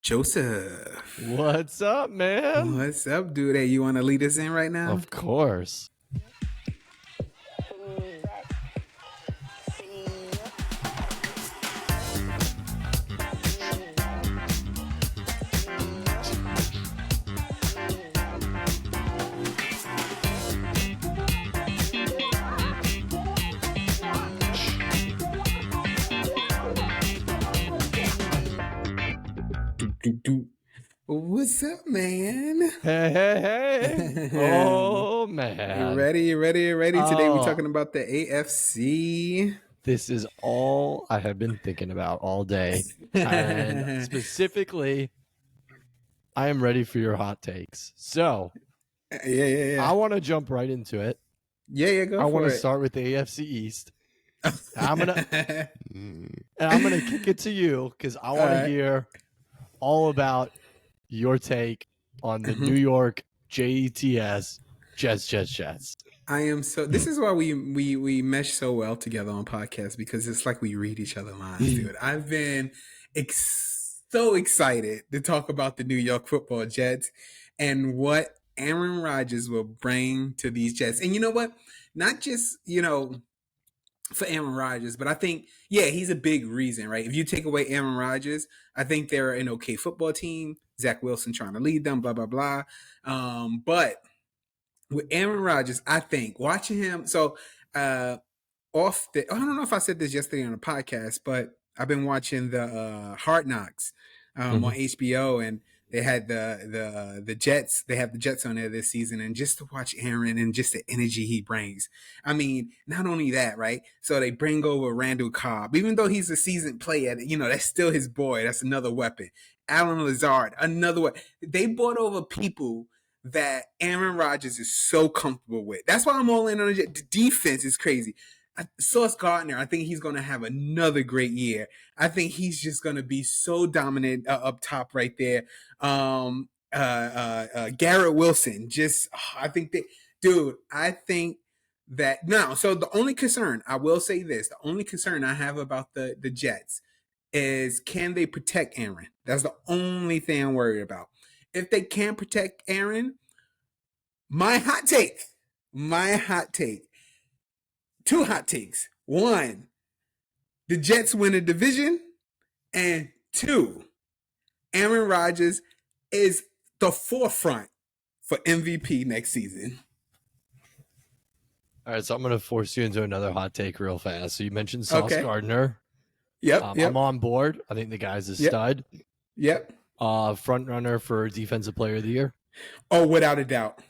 Joseph. What's up, man? What's up, dude? Hey, you want to lead us in right now? Of course. What's up, man? Hey. Oh, man. You ready? Today we're talking about the AFC. This is all I have been thinking about all day. And specifically, I am ready for your hot takes. So, Yeah. I want to jump right into it. Yeah, go for it. I want to start with the AFC East. I'm gonna kick it to you because I want to hear all about your take on the New York Jets. I am so. This is why we mesh so well together on podcasts, because it's like we read each other's minds, dude. I've been so excited to talk about the New York Football Jets and what Aaron Rodgers will bring to these Jets. And you know what? Not just for Aaron Rodgers, but I think, he's a big reason, right? If you take away Aaron Rodgers, I think they're an okay football team. Zach Wilson trying to lead them, blah, blah, blah. But with Aaron Rodgers, I think watching him, I don't know if I said this yesterday on a podcast, but I've been watching the Hard Knocks on HBO, and they had the Jets. They have the Jets on there this season, and just to watch Aaron and just the energy he brings. I mean, not only that, right? So they bring over Randall Cobb, even though he's a seasoned player. That's still his boy. That's another weapon. Alan Lazard, another one. They brought over people that Aaron Rodgers is so comfortable with. That's why I'm all in on the Jets. The defense is crazy. Sauce Gardner, I think he's going to have another great year. I think he's just going to be so dominant up top right there. Garrett Wilson, I think that now. So the only concern, I will say this, the only concern I have about the Jets is, can they protect Aaron? That's the only thing I'm worried about. If they can't protect Aaron, my hot take, two hot takes. One, the Jets win a division. And two, Aaron Rodgers is the forefront for MVP next season. All right, so I'm going to force you into another hot take real fast. So you mentioned Sauce Gardner. Yep. I'm on board. I think the guy's a stud. Yep. Front runner for Defensive Player of the Year. Oh, without a doubt.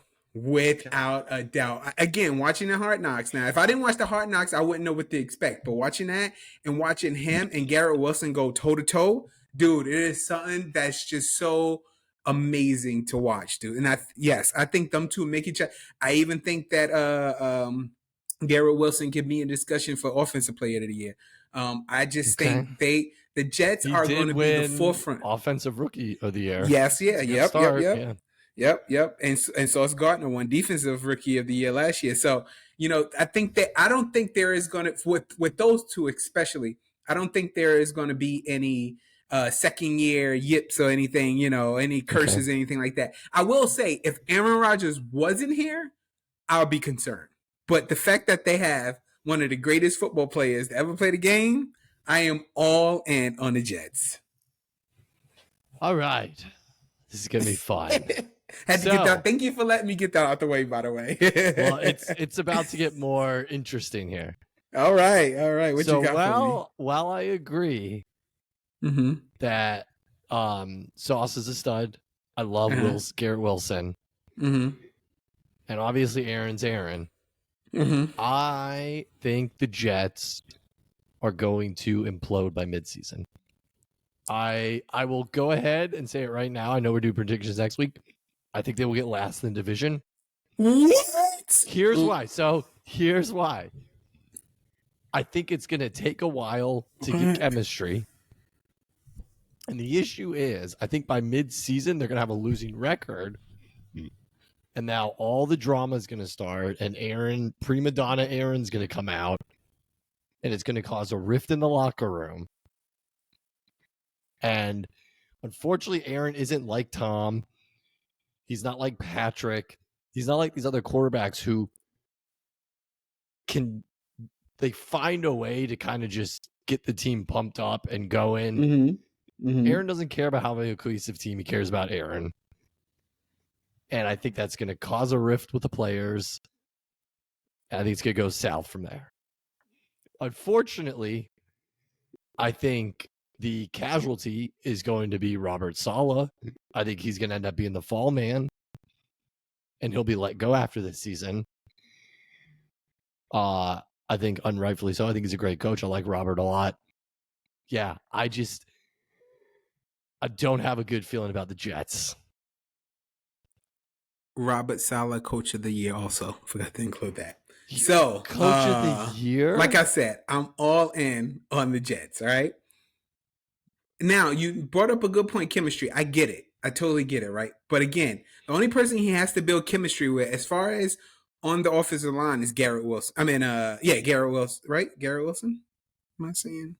Again, watching the Hard Knocks. Now, if I didn't watch the Hard Knocks, I wouldn't know what to expect. But watching that and watching him and Garrett Wilson go toe to toe, dude, it is something that's just so amazing to watch, dude. And I think them two make each other. I even think that Garrett Wilson could be in discussion for Offensive Player of the Year. I just think the Jets are going to be the forefront. Offensive Rookie of the Year. Yes, Yep. And Sauce Gardner won Defensive Rookie of the Year last year. So, I don't think there is going to, with those two especially, I don't think there is going to be any second year yips or anything, any curses, anything like that. I will say, if Aaron Rodgers wasn't here, I'll be concerned. But the fact that they have one of the greatest football players to ever play the game, I am all in on the Jets. All right. This is going to be fun. Had to get that. Thank you for letting me get that out the way, by the way. Well, it's about to get more interesting here. All right. What you got for me? While I agree that Sauce is a stud, I love Garrett Wilson, and obviously Aaron's Aaron. I think the Jets are going to implode by midseason. I will go ahead and say it right now. I know we're doing predictions next week. I think they will get last in the division. What? Here's why. I think it's going to take a while to get chemistry. And the issue is, I think by mid-season, they're going to have a losing record. And now all the drama is going to start. And prima donna Aaron's going to come out. And it's going to cause a rift in the locker room. And Unfortunately, Aaron isn't like Tom. He's not like Patrick. He's not like these other quarterbacks who they find a way to kind of just get the team pumped up and going. Mm-hmm. Mm-hmm. Aaron doesn't care about how many a cohesive team. He cares about Aaron. And I think that's going to cause a rift with the players. And I think it's going to go south from there. Unfortunately, I think the casualty is going to be Robert Saleh. I think he's going to end up being the fall man. And he'll be let go after this season. I think unrightfully so. I think he's a great coach. I like Robert a lot. Yeah, I don't have a good feeling about the Jets. Robert Saleh, Coach of the Year, also forgot to include that. So, Coach of the Year? Like I said, I'm all in on the Jets, all right? Now, you brought up a good point, chemistry. I get it. I totally get it, right? But again, the only person he has to build chemistry with, as far as on the offensive line, is Garrett Wilson. Garrett Wilson, right? Garrett Wilson? Am I saying?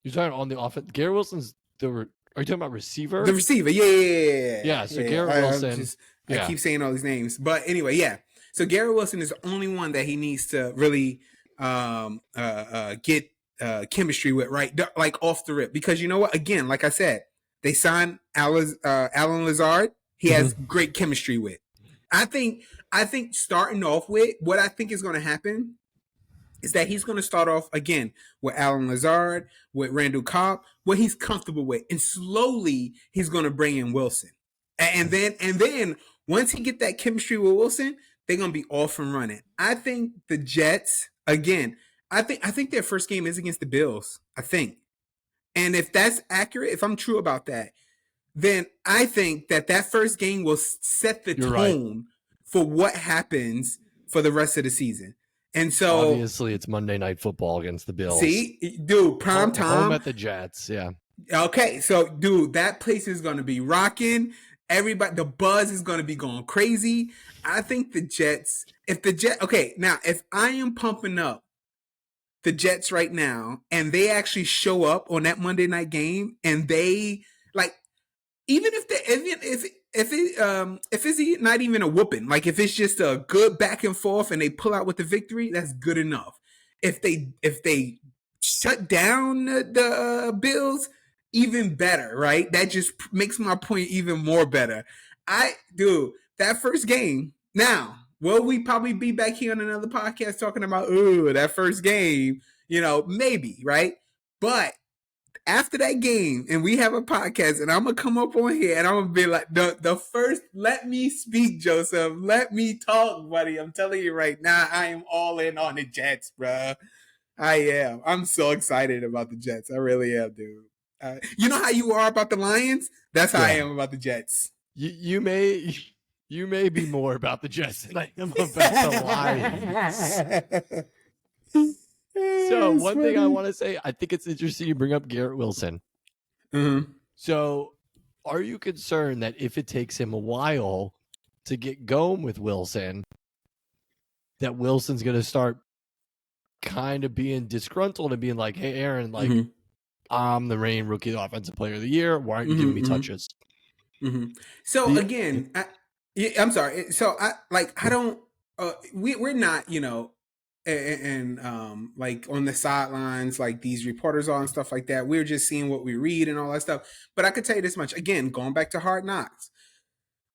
You're talking on the offense. Garrett Wilson's are you talking about receiver? The receiver, yeah. Yeah, so Garrett Wilson. I keep saying all these names. But anyway, yeah. So Garrett Wilson is the only one that he needs to really get chemistry with, right? Like off the rip. Because you know what? Again, like I said, they signed Alan Lazard. He has great chemistry with. I think starting off with what I think is going to happen is that he's going to start off again with Alan Lazard, with Randall Cobb, what he's comfortable with, and slowly he's going to bring in Wilson, and then once he get that chemistry with Wilson, they're going to be off and running. I think the Jets again. I think their first game is against the Bills. I think, and if that's accurate, if I'm true about that, then I think that first game will set the tone for what happens for the rest of the season. And so obviously it's Monday Night Football against the Bills. See, dude, prime time. Home at the Jets, yeah. Okay, so dude, that place is going to be rocking. Everybody, the buzz is going to be going crazy. I think the Jets, if I am pumping up the Jets right now and they actually show up on that Monday night game and they even if it's not even a whooping, like if it's just a good back and forth and they pull out with the victory, that's good enough. If they shut down the Bills, even better, right? That just makes my point even more better. That first game. Now, will we probably be back here on another podcast talking about that first game? Maybe, right? But after that game, and we have a podcast, and I'm gonna come up on here, and I'm gonna be like, the first. Let me speak, Joseph. Let me talk, buddy. I'm telling you right now, I am all in on the Jets, bro. I am. I'm so excited about the Jets. I really am, dude. You know how you are about the Lions? That's how I am about the Jets. You may be more about the Jets than I am about the Lions. So one thing I want to say, I think it's interesting you bring up Garrett Wilson. Mm-hmm. So are you concerned that if it takes him a while to get going with Wilson, that Wilson's going to start kind of being disgruntled and being like, hey, Aaron, I'm the reigning rookie offensive player of the year. Why aren't you giving me touches? Mm-hmm. So again, I'm sorry. So I don't, we're not, and like on the sidelines, like these reporters are and stuff like that. We're just seeing what we read and all that stuff. But I could tell you this much, again, going back to Hard Knocks,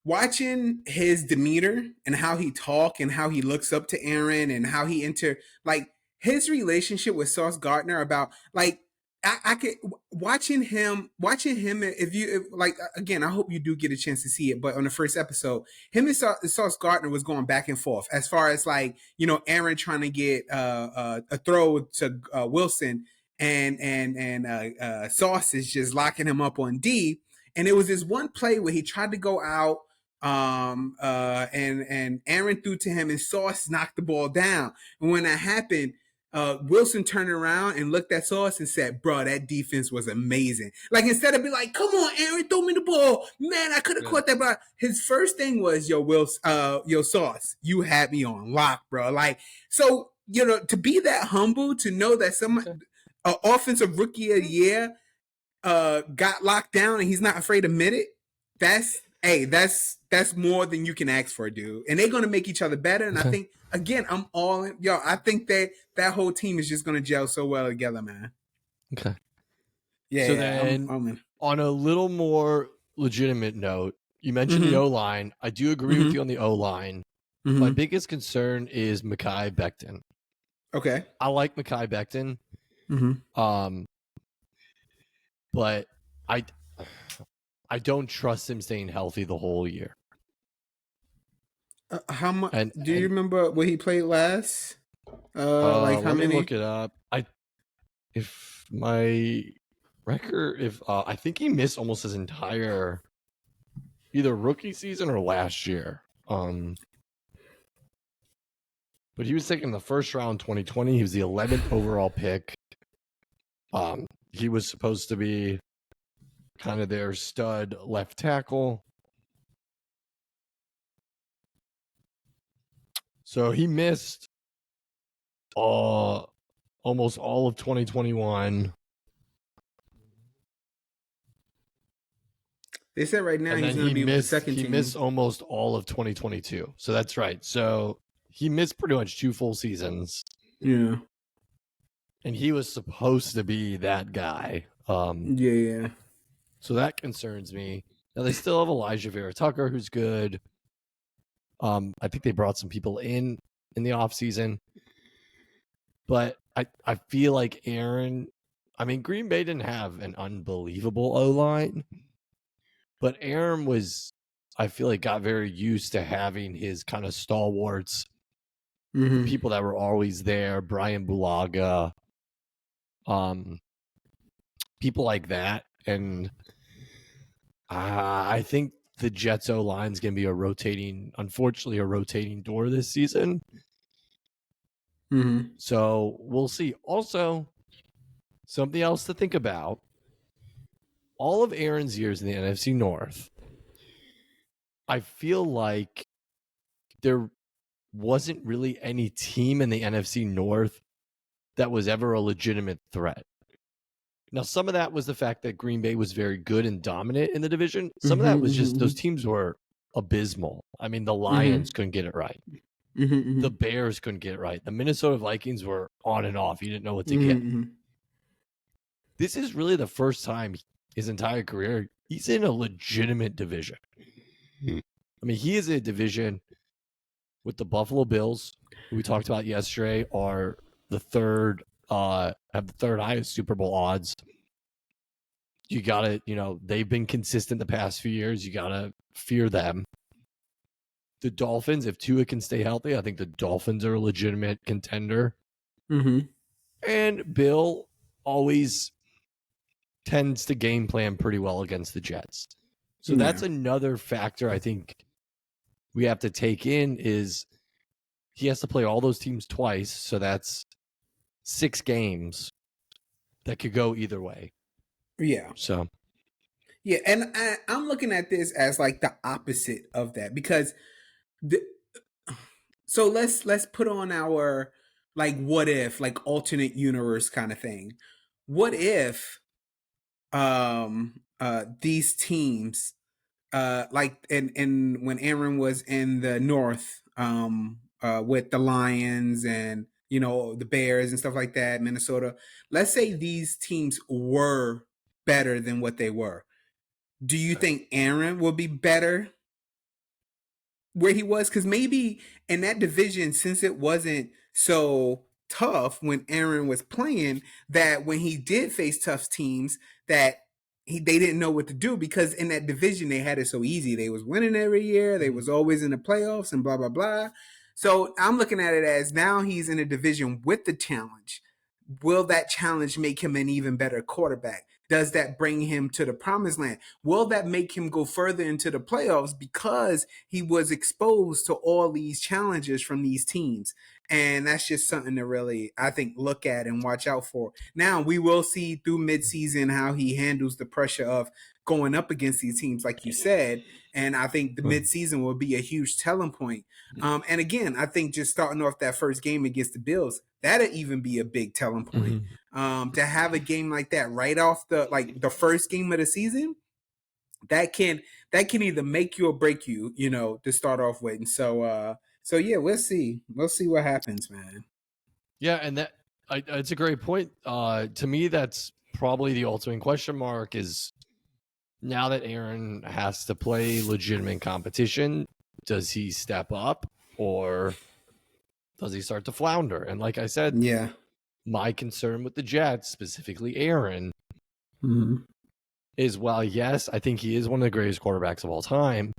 watching his demeanor and how he talk and how he looks up to Aaron and how he his relationship with Sauce Gardner about I could watching him again, I hope you do get a chance to see it, but on the first episode, him and Sauce Gardner was going back and forth as far as Aaron trying to get a throw to Wilson and Sauce is just locking him up on D, and it was this one play where he tried to go out and Aaron threw to him and Sauce knocked the ball down, and when that happened, Wilson turned around and looked at Sauce and said, bro, that defense was amazing. Instead of being like, come on, Aaron, throw me the ball. Man, I could have caught that ball. His first thing was, yo, Sauce, you had me on lock, bro. So, to be that humble, to know that an offensive rookie of the year got locked down and he's not afraid to admit it, that's more than you can ask for, dude. And they're gonna make each other better. And I think again, I'm all in. Yo, I think that whole team is just gonna gel so well together, man. Okay. Yeah. So then, I'm in. On a little more legitimate note, you mentioned the O-line. I do agree with you on the O-line. My biggest concern is Mekhi Becton. Okay. I like Mekhi Becton. But I don't trust him staying healthy the whole year. How much? Do you remember what he played last? Like how let many? Me look it up. If my record, I think he missed almost his entire either rookie season or last year. But he was taken in the first round 2020. He was the 11th overall pick. He was supposed to be kind of their stud left tackle. So he missed almost all of 2021. They said right now he's going to be with the second team. He missed almost all of 2022. So that's right. So he missed pretty much 2 full seasons. Yeah. And he was supposed to be that guy. Yeah. So that concerns me. Now they still have Elijah Vera Tucker, who's good. I think they brought some people in the offseason. But I feel like Green Bay didn't have an unbelievable O-line. But Aaron I feel like, got very used to having his kind of stalwarts, the people that were always there, Brian Bulaga, people like that. And I think the Jets O-line is going to be unfortunately, a rotating door this season. So we'll see. Also, something else to think about. All of Aaron's years in the NFC North, I feel like there wasn't really any team in the NFC North that was ever a legitimate threat. Now, some of that was the fact that Green Bay was very good and dominant in the division. Some of that was just those teams were abysmal. I mean, the Lions couldn't get it right. The Bears couldn't get it right. The Minnesota Vikings were on and off. You didn't know what to get. This is really the first time his entire career he's in a legitimate division. I mean, he is in a division with the Buffalo Bills, who we talked about yesterday, are the third, have the third highest Super Bowl odds. You gotta, they've been consistent the past few years. You gotta fear them. The Dolphins, if Tua can stay healthy, I think the Dolphins are a legitimate contender. And Bill always tends to game plan pretty well against the Jets. So that's another factor I think we have to take in is he has to play all those teams twice. So that's 6 games that could go either way. Yeah. So. Yeah, and I'm looking at this as like the opposite of that because so let's put on our like what if, like alternate universe kind of thing. What if these teams like and when Aaron was in the North with the Lions and the Bears and stuff like that, Minnesota, let's say these teams were better than what they were. Do you think Aaron will be better where he was? Because maybe in that division, since it wasn't so tough when Aaron was playing, that when he did face tough teams, that they didn't know what to do because in that division they had it so easy. They was winning every year. They was always in the playoffs and blah, blah, blah. So I'm looking at it as now he's in a division with the challenge. Will that challenge make him an even better quarterback? Does that bring him to the promised land? Will that make him go further into the playoffs because he was exposed to all these challenges from these teams? And that's just something to really, I think, look at and watch out for. Now, we will see through midseason how he handles the pressure of going up against these teams, like you said. And I think the midseason will be a huge telling point. And again, I think just starting off that first game against the Bills, that'll even be a big telling point. To have a game like that right off the first game of the season, that can either make you or break you, to start off with. And so yeah, we'll see what happens, man. Yeah, and it's a great point. To me, that's probably the ultimate question mark is now that Aaron has to play legitimate competition, does he step up or does he start to flounder? And like I said, my concern with the Jets, specifically Aaron, is while, yes, I think he is one of the greatest quarterbacks of all time,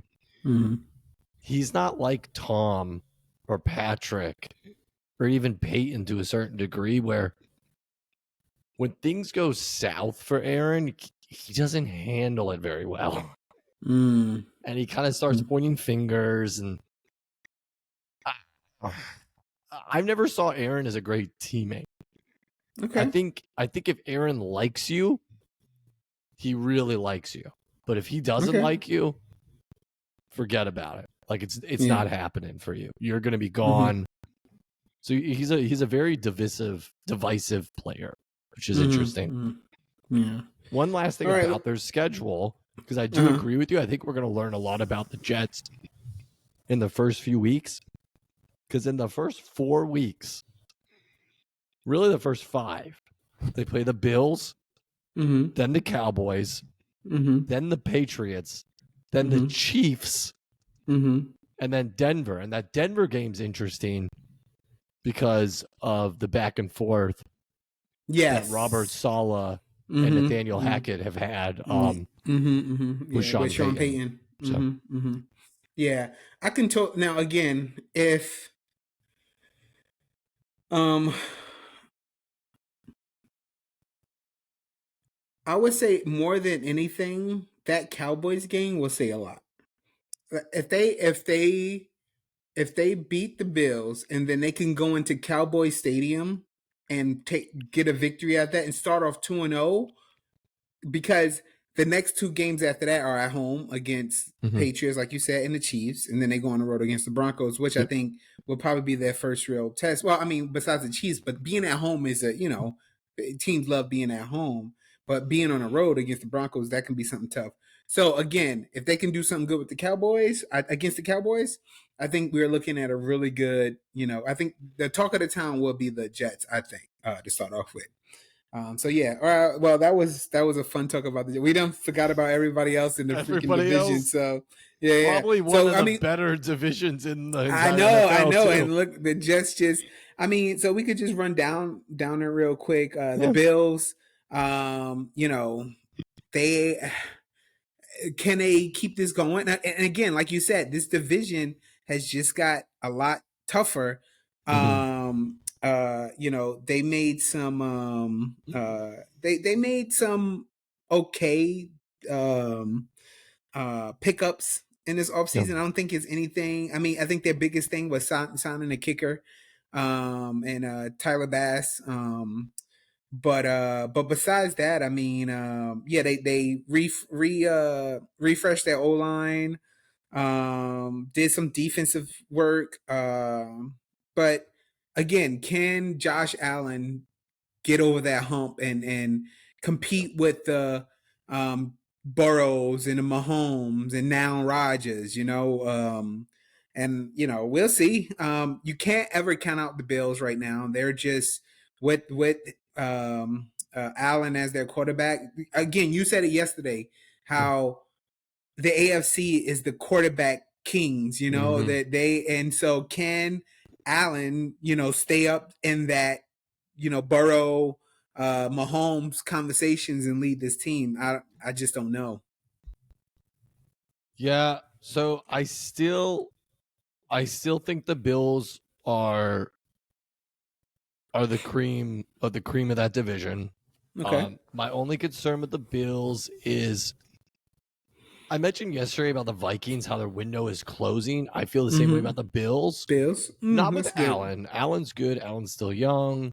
he's not like Tom or Patrick or even Peyton to a certain degree where when things go south for Aaron, he doesn't handle it very well. And he kind of starts pointing fingers. And I never saw Aaron as a great teammate. Okay. I think if Aaron likes you, he really likes you. But if he doesn't like you, forget about it. Like it's not happening for you. You're going to be gone. So he's a very divisive player, which is interesting. Yeah. One last thing about their schedule, because I do agree with you. I think we're going to learn a lot about the Jets in the first few weeks. Because in the first 4 weeks, really the first 5, they play the Bills, then the Cowboys, then the Patriots, then the Chiefs, and then Denver. And that Denver game's interesting because of the back and forth that Robert Saleh and Nathaniel Hackett have had with Sean Payton. Yeah, I can tell now. Again, if I would say more than anything, that Cowboys game will say a lot. If they beat the Bills and then they can go into Cowboy Stadium and get a victory at that and start off 2-0, because the next 2 games after that are at home against Patriots, like you said, and the Chiefs, and then they go on the road against the Broncos, which I think will probably be their first real test. Well, I mean, besides the Chiefs, but being at home is teams love being at home, but being on the road against the Broncos, that can be something tough. So again, if they can do something good with the Cowboys against the Cowboys, I think we're looking at a really good, I think the talk of the town will be the Jets, I think, to start off with. So yeah, well, that was a fun talk about the. We done forgot about everybody else in the freaking division. So yeah, probably one of the better divisions in the. I know, and look, the Jets just. I mean, so we could just run down it real quick. The Bills, they keep this going? And again, like you said, this division has just got a lot tougher. They made some they made some okay pickups in this offseason. I don't think it's anything. I mean, I think their biggest thing was signing a kicker and Tyler Bass. But besides that, I mean, they refreshed their O-line, did some defensive work, but again, can Josh Allen get over that hump and compete with the Burrows and the Mahomes and now Rodgers, and we'll see. You can't ever count out the Bills right now. They're just with Allen as their quarterback. Again, you said it yesterday how the AFC is the quarterback kings, and so can Allen, stay up in that, Burrow, Mahomes conversations and lead this team? I just don't know. Yeah, so I still think the Bills are the cream of that division. Okay. My only concern with the Bills is I mentioned yesterday about the Vikings, how their window is closing. I feel the same way about the Bills. Not with Allen. Allen's good. Allen's still young.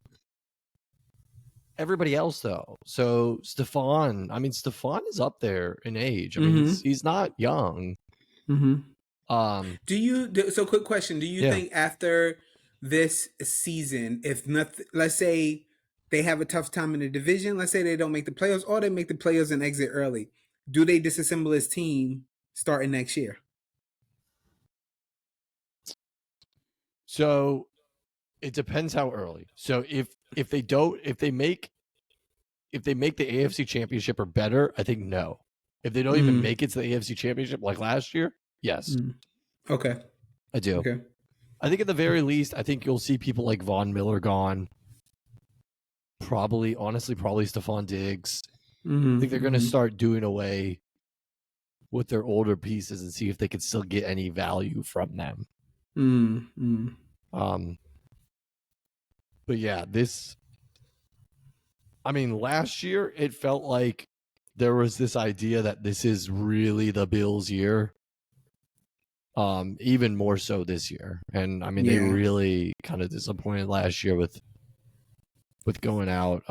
everybody else though. So Stephon is up there in age. I mean, he's not young. So quick question. Do you think after this season, if nothing, let's say they have a tough time in the division, let's say they don't make the playoffs or they make the playoffs and exit early, do they disassemble his team starting next year? So it depends how early. So if they make the AFC Championship or better, I think no. If they don't even make it to the AFC Championship like last year, yes. Okay. I do. Okay. I think at the very least, I think you'll see people like Von Miller gone. Probably Stephon Diggs. I think they're going to start doing away with their older pieces and see if they can still get any value from them. But yeah, last year it felt like there was this idea that this is really the Bills' year. Even more so this year. And they really kind of disappointed last year with going out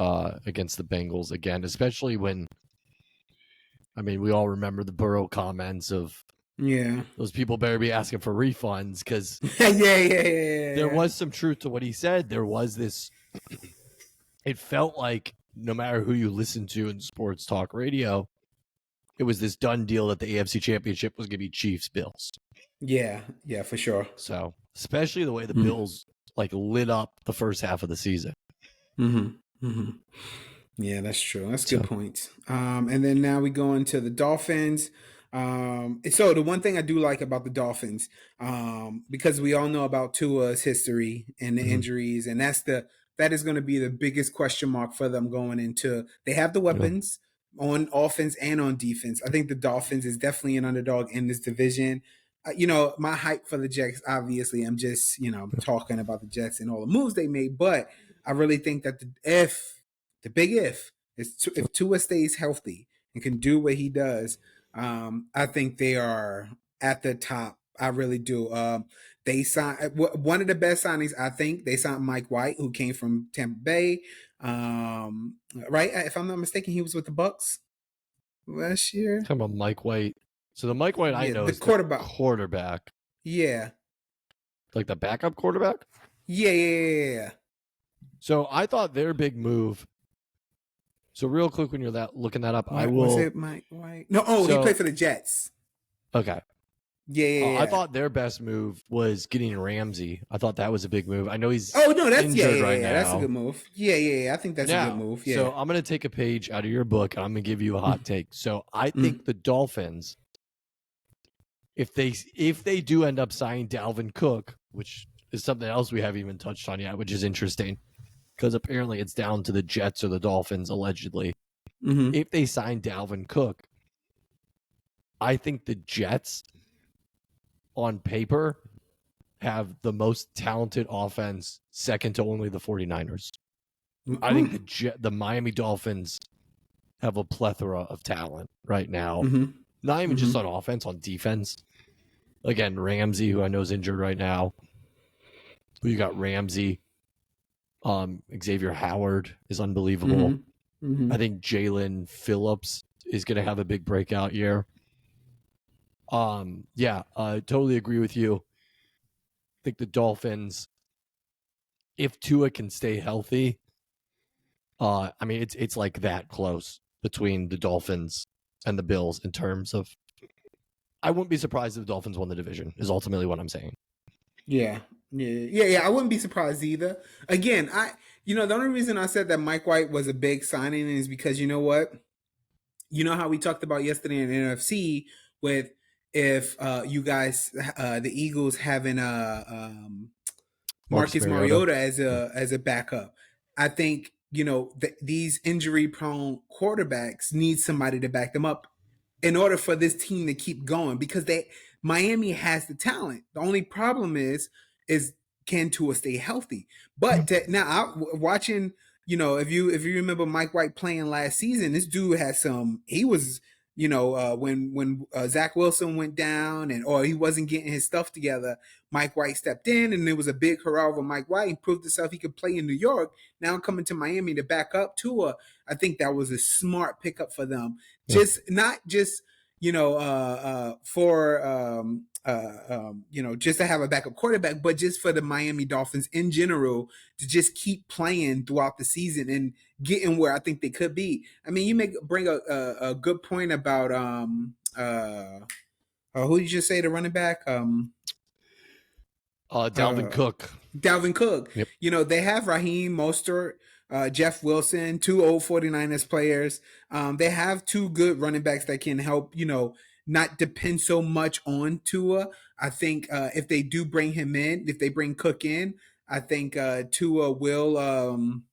against the Bengals again, especially when we all remember the Burrow comments of those people better be asking for refunds because there was some truth to what he said. There was this it felt like no matter who you listen to in sports talk radio, it was this done deal that the AFC Championship was going to be Chiefs Bills. Yeah, for sure. So, especially the way the Bills lit up the first half of the season. Yeah, that's true. That's good points. And then now we go into the Dolphins. So the one thing I do like about the Dolphins, because we all know about Tua's history and the injuries, and that is going to be the biggest question mark for them going into. They have the weapons on offense and on defense. I think the Dolphins is definitely an underdog in this division. My hype for the Jets, obviously, I'm just, talking about the Jets and all the moves they made. But I really think that the big if is if Tua stays healthy and can do what he does, I think they are at the top. I really do. They signed one of the best signings. I think they signed Mike White, who came from Tampa Bay. Right? If I'm not mistaken, he was with the Bucks last year. Talking about Mike White. So the Mike White I know is the quarterback. Yeah. Like the backup quarterback? Yeah. So I thought their big move. So real quick, when you're looking that up, I will. Was it Mike White? No. He played for the Jets. Okay. Yeah. I thought their best move was getting Ramsey. I thought that was a big move. I know he's that's injured right now. That's a good move. Yeah. I think that's a good move. Yeah. So I'm going to take a page out of your book and I'm going to give you a hot take. So I think the Dolphins, if they do end up signing Dalvin Cook, which is something else we haven't even touched on yet, which is interesting because apparently it's down to the Jets or the Dolphins allegedly. If they sign Dalvin Cook, I think the Jets on paper have the most talented offense, second to only the 49ers. I think the Miami Dolphins have a plethora of talent right now. Not even just on offense, on defense. Again, Ramsey, who I know is injured right now. But you got Ramsey. Xavier Howard is unbelievable. I think Jalen Phillips is going to have a big breakout year. I totally agree with you. I think the Dolphins, if Tua can stay healthy, it's like that close between the Dolphins and the Bills in terms of. I wouldn't be surprised if the Dolphins won the division. Is ultimately what I'm saying. Yeah. I wouldn't be surprised either. Again, the only reason I said that Mike White was a big signing is because you know what? You know how we talked about yesterday in NFC with if you guys, the Eagles having Marcus Mariota as a backup. I think these injury-prone quarterbacks need somebody to back them up in order for this team to keep going because Miami has the talent. The only problem is can Tua stay healthy? But now watching, if you remember Mike White playing last season, this dude had he was when Zach Wilson went down or he wasn't getting his stuff together, Mike White stepped in, and there was a big hurrah over Mike White. He proved himself he could play in New York. Now coming to Miami to back up Tua, I think that was a smart pickup for them. Yeah. Not just just to have a backup quarterback, but just for the Miami Dolphins in general to just keep playing throughout the season and getting where I think they could be. I mean, you bring a good point about who did you just say the running back? Dalvin Cook. Dalvin Cook. Yep. They have Raheem Mostert, Jeff Wilson, two old 49ers players. They have two good running backs that can help, not depend so much on Tua. I think if they do bring him in, if they bring Cook in, I think Tua will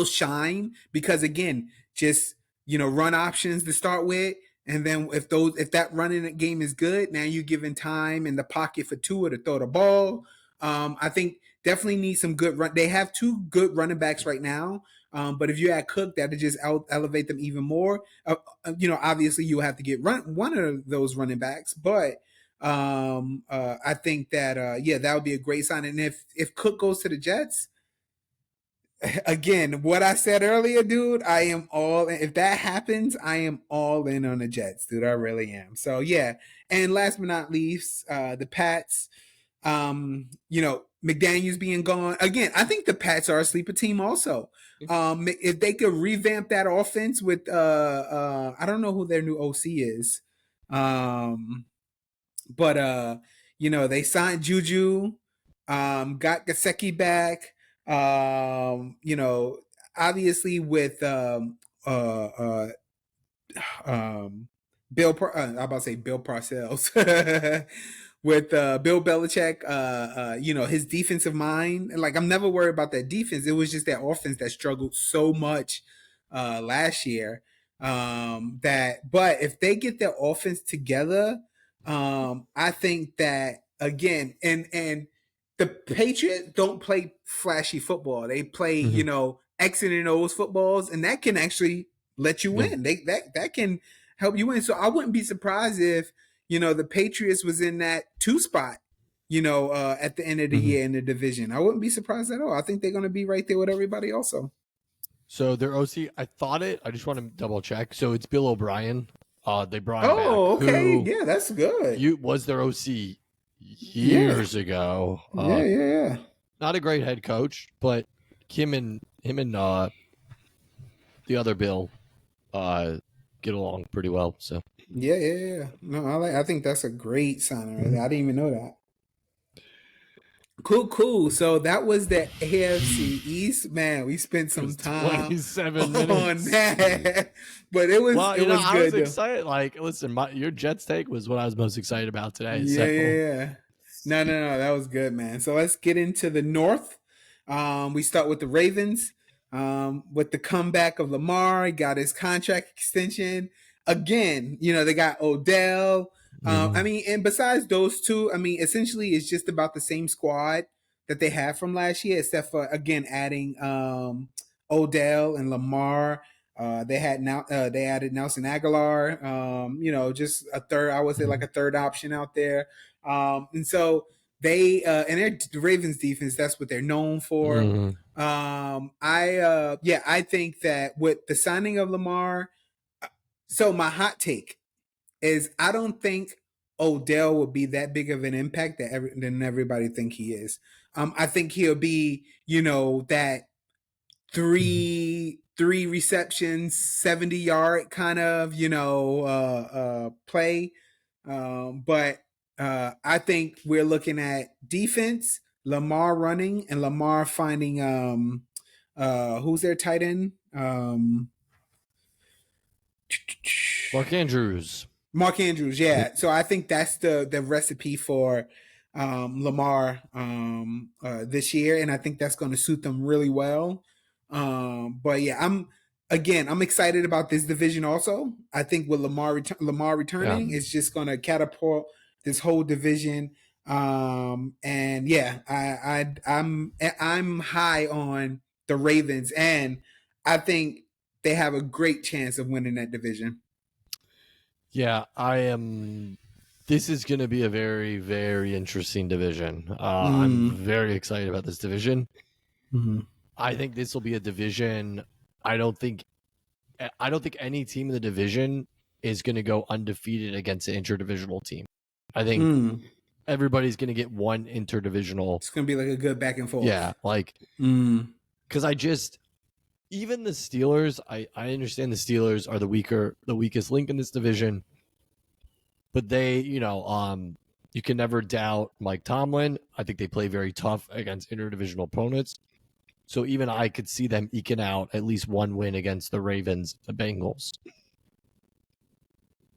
shine because, again, just, run options to start with. And then if that running game is good, now you're giving time in the pocket for Tua to throw the ball. I think definitely need some good run. They have two good running backs right now. But if you add Cook, that'll just elevate them even more. Obviously you have to get one of those running backs, but I think that that would be a great sign. And if Cook goes to the Jets, again, what I said earlier, dude, I am all in. If that happens, I am all in on the Jets, dude. I really am. So yeah. And last but not least, the Pats. McDaniels being gone again. I think the Pats are a sleeper team also. If they could revamp that offense with I don't know who their new OC is. But they signed Juju, got Gesicki back. Obviously with Bill I'm about to say Bill Parcells with Bill Belichick, his defensive mind. Like, I'm never worried about that defense. It was just that offense that struggled so much last year. But if they get their offense together, I think that again, and the Patriots don't play flashy football. They play, X and O's footballs, and that can actually let you win. That can help you win. So I wouldn't be surprised if, the Patriots was in that 2 spot, at the end of the year in the division. I wouldn't be surprised at all. I think they're going to be right there with everybody also. So their OC, I just want to double check. So it's Bill O'Brien. They brought him back. Oh, okay. Yeah, that's good. Was their OC years ago. Yeah. Not a great head coach, but him and the other Bill get along pretty well. So yeah. No, I think that's a great sign. Right? I didn't even know that. Cool. So that was the AFC East. Man, we spent some time 27 minutes on that, but it was good. I was excited. Like, listen, your Jets take was what I was most excited about today. Yeah. No, that was good, man. So let's get into the North. We start with the Ravens. With the comeback of Lamar, he got his contract extension again. They got Odell. And besides those two, essentially it's just about the same squad that they have from last year, except for, again, adding Odell and Lamar. They added Nelson Aguilar. Just a third, I would say like a third option out there. And so they and the Ravens defense, that's what they're known for. I think that with the signing of Lamar, so my hot take is I don't think Odell will be that big of an impact than everybody think he is. I think he'll be, that three receptions, 70-yard kind of, play. But I think we're looking at defense, Lamar running, and Lamar finding who's their tight end? Mark Andrews, yeah. So I think that's the recipe for Lamar this year, and I think that's going to suit them really well. But yeah, I'm excited about this division also. I think with Lamar returning, it's just going to catapult this whole division. And yeah, I'm high on the Ravens, and I think they have a great chance of winning that division. Yeah, I am. This is going to be a very, very interesting division. I'm very excited about this division. Mm-hmm. I think this will be a division. I don't think any team in the division is going to go undefeated against an interdivisional team. I think everybody's going to get one interdivisional. It's going to be like a good back and forth. Yeah, like because even the Steelers, I understand the Steelers are the weakest link in this division, but they, you can never doubt Mike Tomlin. I think they play very tough against interdivisional opponents. So even I could see them eking out at least one win against the Ravens, the Bengals.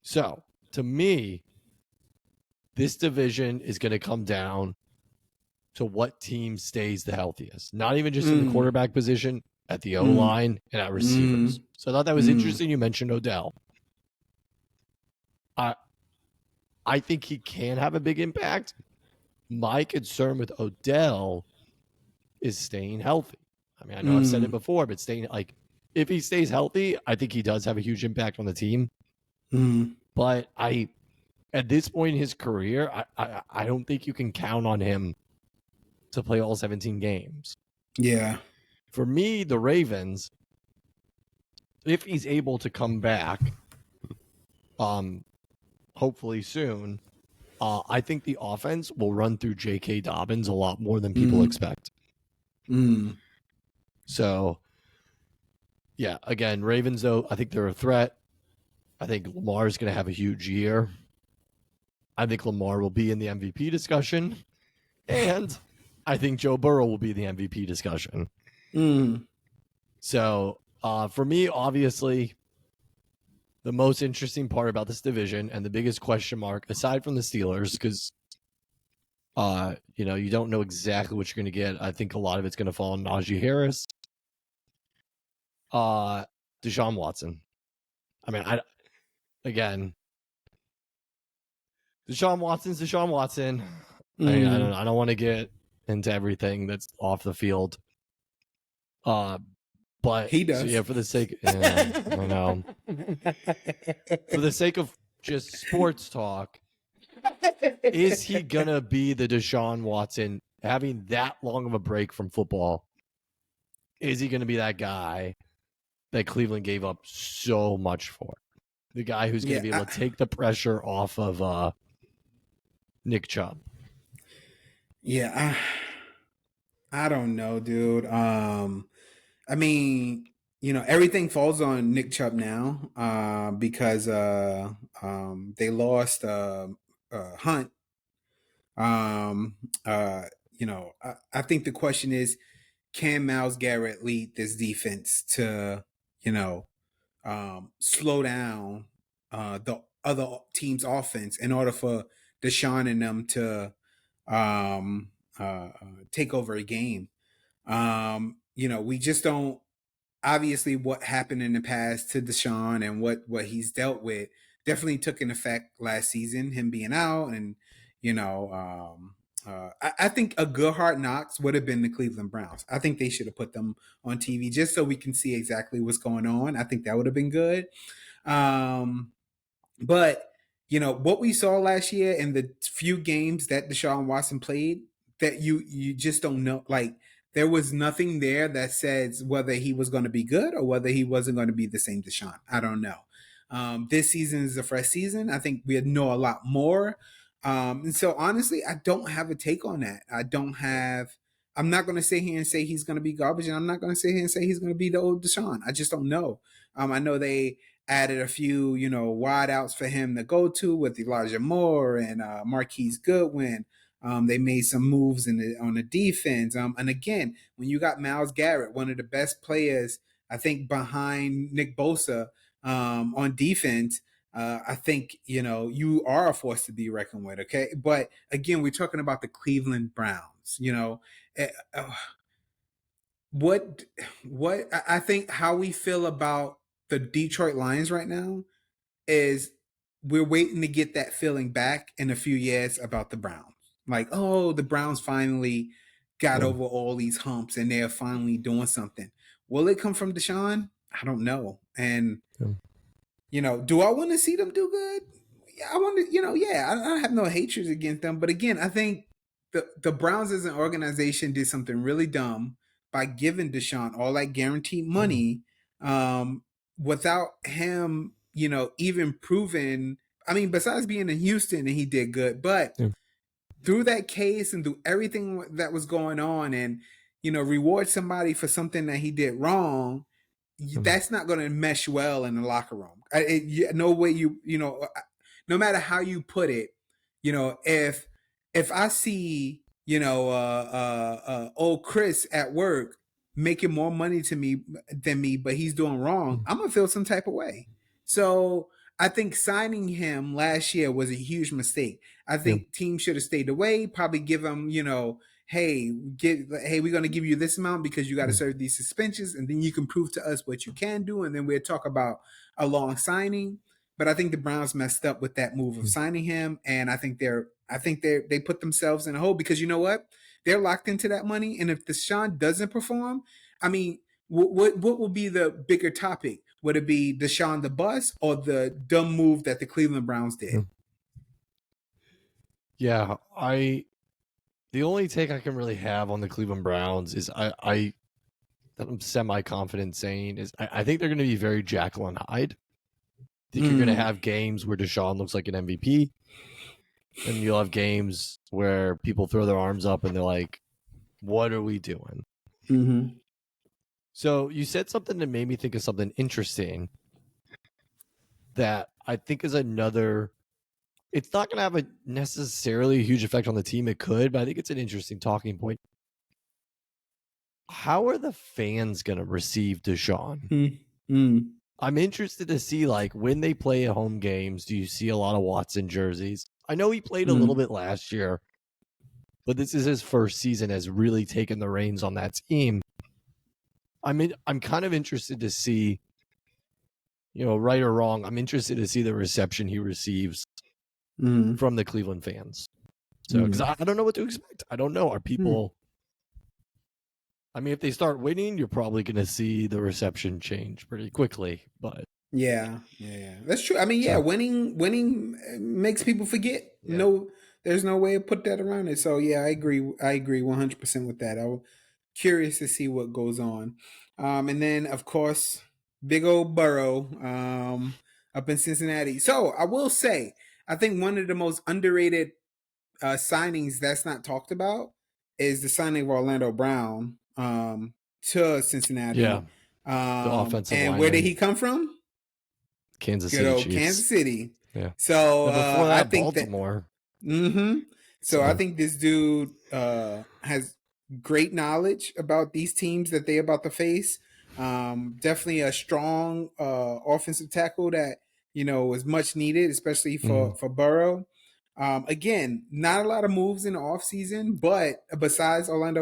So to me, this division is going to come down to what team stays the healthiest. Not even just in the quarterback position, at the O-line and at receivers. So I thought that was interesting. You mentioned Odell. I think he can have a big impact. My concern with Odell is staying healthy. I mean, I know I've said it before, but if he stays healthy, I think he does have a huge impact on the team. But at this point in his career, I don't think you can count on him to play all 17 games. Yeah. For me, the Ravens, if he's able to come back, hopefully soon, I think the offense will run through J.K. Dobbins a lot more than people expect. So, yeah, again, Ravens, though, I think they're a threat. I think Lamar's going to have a huge year. I think Lamar will be in the MVP discussion. And I think Joe Burrow will be in the MVP discussion. So, for me, obviously, the most interesting part about this division and the biggest question mark, aside from the Steelers, because you don't know exactly what you're going to get. I think a lot of it's going to fall on Najee Harris, Deshaun Watson. I mean, Deshaun Watson's Deshaun Watson. I don't want to get into everything that's off the field. But he does. So yeah, for the sake, I know. For the sake of just sports talk, is he gonna be the Deshaun Watson having that long of a break from football? Is he gonna be that guy that Cleveland gave up so much for? The guy who's gonna be able to take the pressure off of Nick Chubb? Yeah, I don't know, dude. I mean, everything falls on Nick Chubb now because they lost Hunt. I think the question is, can Myles Garrett lead this defense to, slow down the other team's offense in order for Deshaun and them to take over a game? We just don't. Obviously, what happened in the past to Deshaun and what he's dealt with definitely took an effect last season. Him being out, and I think a good Hard Knocks would have been the Cleveland Browns. I think they should have put them on TV just so we can see exactly what's going on. I think that would have been good. But what we saw last year in the few games that Deshaun Watson played, that you just don't know. Like, there was nothing there that says whether he was going to be good or whether he wasn't going to be the same Deshaun. I don't know. This season is a fresh season. I think we know a lot more. And so honestly, I don't have a take on that. I'm not going to sit here and say he's going to be garbage, and I'm not going to sit here and say he's going to be the old Deshaun. I just don't know. I know they added a few, wide outs for him to go to with Elijah Moore and Marquise Goodwin. They made some moves on the defense. And again, when you got Myles Garrett, one of the best players, I think, behind Nick Bosa on defense, I think, you are a force to be reckoned with. Okay. But again, we're talking about the Cleveland Browns, what I think how we feel about the Detroit Lions right now is we're waiting to get that feeling back in a few years about the Browns. Like, oh, the Browns finally got over all these humps and they're finally doing something. Will it come from Deshaun? I don't know. And Do I want to see them do good? Yeah, I want to, I have no hatred against them. But again, I think the Browns as an organization did something really dumb by giving Deshaun all that guaranteed money without him, even proving. I mean, besides being in Houston, and he did good, but through that case and through everything that was going on, and reward somebody for something that he did wrong, that's not going to mesh well in the locker room. No way no matter how you put it, if I see old Chris at work making more money than me, but he's doing wrong, I'm gonna feel some type of way. So I think signing him last year was a huge mistake. I think teams should have stayed away, probably give him, hey, we're going to give you this amount because you got to serve these suspensions, and then you can prove to us what you can do, and then we'll talk about a long signing. But I think the Browns messed up with that move of signing him, and I think they put themselves in a hole because you know what? They're locked into that money, and if Deshaun doesn't perform, I mean, what will be the bigger topic? Would it be Deshaun the bust or the dumb move that the Cleveland Browns did? Yeah, the only take I can really have on the Cleveland Browns is that I'm semi-confident saying is I think they're going to be very Jekyll and Hyde. I think you're going to have games where Deshaun looks like an MVP, and you'll have games where people throw their arms up and they're like, what are we doing? Mm-hmm. So you said something that made me think of something interesting that I think is another. It's not going to have necessarily a huge effect on the team. It could, but I think it's an interesting talking point. How are the fans going to receive Deshaun? Mm-hmm. I'm interested to see, like, when they play at home games, do you see a lot of Watson jerseys? I know he played a little bit last year, but this is his first season as really taking the reins on that team. I'm kind of interested to see, right or wrong, I'm interested to see the reception he receives from the Cleveland fans. So, because I don't know what to expect. I don't know. Are people... I mean, if they start winning, you're probably going to see the reception change pretty quickly. But yeah, that's true. I mean, winning makes people forget. Yeah. No, there's no way to put that around it. So yeah, I agree 100% with that. I'm curious to see what goes on. And then of course, big old Burrow up in Cincinnati. So I will say, I think one of the most underrated signings that's not talked about is the signing of Orlando Brown to Cincinnati. Yeah. The offensive and lineman. Where did he come from? Kansas Good City old Chiefs. Kansas City. Yeah. So before that, I think Baltimore. So I think this dude has great knowledge about these teams that they're about to face. Definitely a strong offensive tackle that was much needed, especially for Burrow. Again, not a lot of moves in the offseason, but besides Orlando